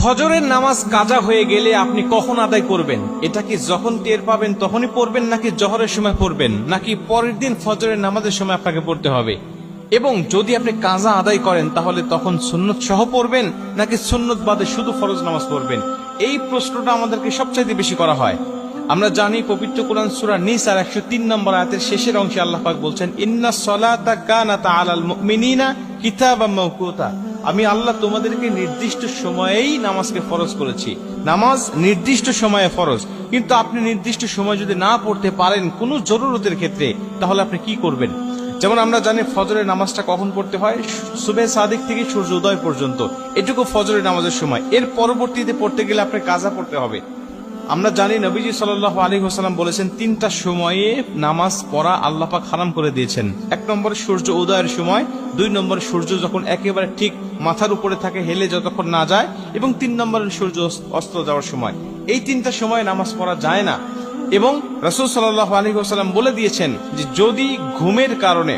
ফজরের নামাজ কাজা হয়ে গেলে আপনি কখন আদায় করবেন? এটা কি যখন টের পাবেন তখনই পড়বেন, নাকি জোহরের সময় পড়বেন, নাকি পরের দিন ফজরের নামাজের সময় আপনাকে পড়তে হবে? এবং যদি আপনি কাজা আদায় করেন তাহলে তখন সুন্নত সহ পড়বেন, নাকি সুন্নত বাদে শুধু ফরজ নামাজ পড়বেন? এই প্রশ্নটা আমাদেরকে সবচাইতে বেশি করা হয়। আমরা জানি পবিত্র কোরআন সূরা নিসার 103 নম্বর আয়াতের শেষের অংশে আল্লাহ পাক বলছেন, ইন্নাস সালাতা কানাত আলাল মুমিনিনা কিতাবাম মাওকুতা। আমি আল্লাহ তোমাদেরকে নির্দিষ্ট সময়েই নামাজকে ফরজ করেছি। নামাজ নির্দিষ্ট সময়ে ফরজ, কিন্তু আপনি নির্দিষ্ট সময় যদি না পড়তে পারেন কোনো জরুরতের ক্ষেত্রে, তাহলে আপনি কি করবেন? যেমন আমরা জানি ফজরের নামাজটা কখন পড়তে হয়? সুবহে সাদিক থেকে সূর্য উদয় পর্যন্ত, এটুকু ফজরের নামাজের সময়। এর পরবর্তীতে পড়তে গেলে আপনি কাজা পড়তে হবে। আমরা জানি নবীজি সাল্লাল্লাহু আলাইহি ওয়াসাল্লাম বলেছেন, তিনটা সময়ে নামাজ পড়া আল্লাহ পাক হারাম করে দিয়েছেন। 1 নম্বর সূর্য উদয়ের সময়, 2 নম্বর সূর্য যখন একেবারে ঠিক মাথার উপরে থাকে, হেলে যতক্ষণ না যায়, এবং 3 নম্বর সূর্য অস্ত যাওয়ার সময়। এই তিনটা সময় নামাজ পড়া যায় না। এবং রাসূল সাল্লাল্লাহু আলাইহি ওয়াসাল্লাম বলে দিয়েছেন যে যদি ঘুমের কারণে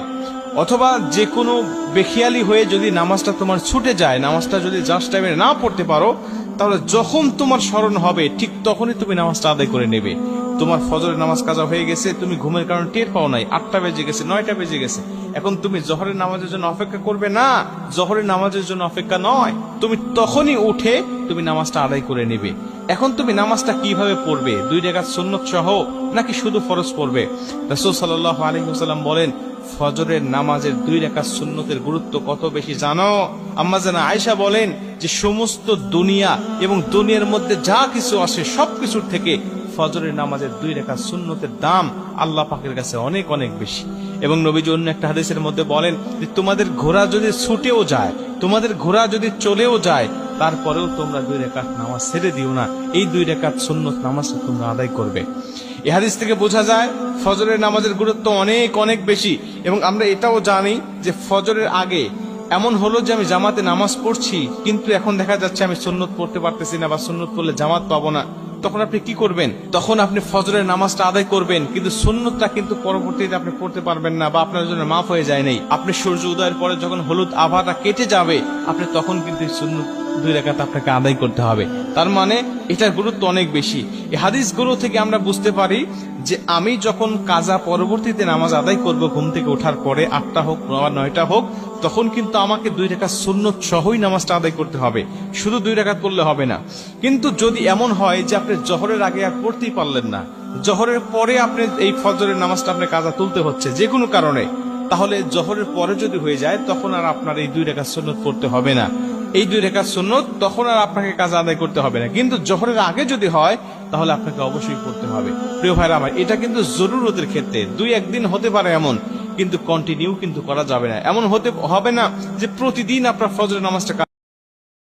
অথবা যে কোনো বেখিয়ালি হয়ে যদি নামাজটা তোমার ছুটে যায়, নামাজটা যদি জাস্ট টাইমে না পড়তে পারো, তাহলে যখন তোমার স্মরণ হবে ঠিক তখনই তুমি নামাজটা আদায় করে নেবে। তোমার ফজরের নামাজ কাজা হয়ে গেছে, তুমি ঘুমের কারণে টের পাও নাই, 8টা বেজে গেছে, 9টা বেজে গেছে, এখন তুমি জোহরের নামাজের জন্য অপেক্ষা করবে না। জোহরের নামাজের জন্য অপেক্ষা নয়, তুমি তখনই উঠে তুমি নামাজটা আদায় করে নেবে। এখন তুমি নামাজটা কিভাবে পড়বে? 2 রাকাত সুন্নত সহ নাকি শুধু ফরজ পড়বে? রাসূল সাল্লাল্লাহু আলাইহি ওয়াসাল্লাম বলেন, ফজরের নামাজের 2 রাকাত সুন্নতের গুরুত্ব কত বেশি জানো? আম্মা জানা আয়েশা বলেন যে সমস্ত দুনিয়া এবং দুনিয়ার মধ্যে যা কিছু আসে সবকিছুর থেকে ফজরের নামাজের 2 রাকাত সুন্নতের দাম আল্লাহ পাকের কাছে অনেক অনেক বেশি। এবং নবীজি অন্য একটা হাদিসের মধ্যে বলেন যে তোমাদের ঘোড়া যদি ছুটেও যায়, তোমাদের ঘোড়া যদি চলেও যায়, তারপরেও তোমরা 2 রাকাত নামাজ ছেড়ে দিও না, এই 2 রাকাত সুন্নত নামাজটা তোমরা আদায় করবে। এই হাদিস থেকে বোঝা যায় ফজরের নামাজের গুরুত্ব অনেক অনেক বেশি। এবং আমরা এটাও জানি যে ফজরের আগে এমন হলো যে আমি জামাতে নামাজ পড়ছি, কিন্তু এখন দেখা যাচ্ছে আমি সুন্নত পড়তে পারতেছি না, বা সুন্নত পড়লে জামাত পাবো না। তখন আপনি কি করবেন? তখন আপনি ফজরের নামাজটা আদায় করবেন, কিন্তু সুন্নতটা কিন্তু পরবর্তীতে আপনি পড়তে পারবেন না, বা আপনার জন্য মাফ হয়ে যায় নাই। আপনি সূর্য উদয়ের পরে যখন হলুদ আভাটা কেটে যাবে, আপনি তখন কিন্তু সুন্নত 2 রাকাত আপনাকে আদায় করতে হবে। তার মানে এটার গুরুত্ব অনেক বেশি। এই হাদিসগুলো থেকে আমরা বুঝতে পারি যে আমি যখন কাজা পরবর্তীতে নামাজ আদায় করব, ঘুম থেকে ওঠার পরে 8টা হোক বা 9টা হোক, তখন কিন্তু আমাকে 2 রাকাত সুন্নত সহই নামাজটা আদায় করতে হবে, শুধু 2 রাকাত পড়লে হবে না। কিন্তু যদি এমন হয় যে আপনি জোহরের আগে আর পড়তেই পারলেন না, জোহরের পরে আপনি এই ফজরের নামাজটা আপনি কাজা তুলতে হচ্ছে যে কোনো কারণে, তাহলে জোহরের পরে যদি হয়ে যায় তখন আর আপনার এই 2 রাকাত সুন্নত পড়তে হবে না। এই 2 রাকাত সুন্নত তখন আর আপনাকে কাজা আদায় করতে হবে না। কিন্তু জোহরের আগে যদি হয় তাহলে আপনাকে অবশ্যই পড়তে হবে। প্রিয় ভাইরা আমার, এটা কিন্তু জরুরতের ক্ষেত্রে 2-1 দিন হতে পারে এমন, কিন্তু কন্টিনিউ কিন্তু করা যাবে না। এমন হতে হবে না যে প্রতিদিন আপনার ফজরের নামাজটা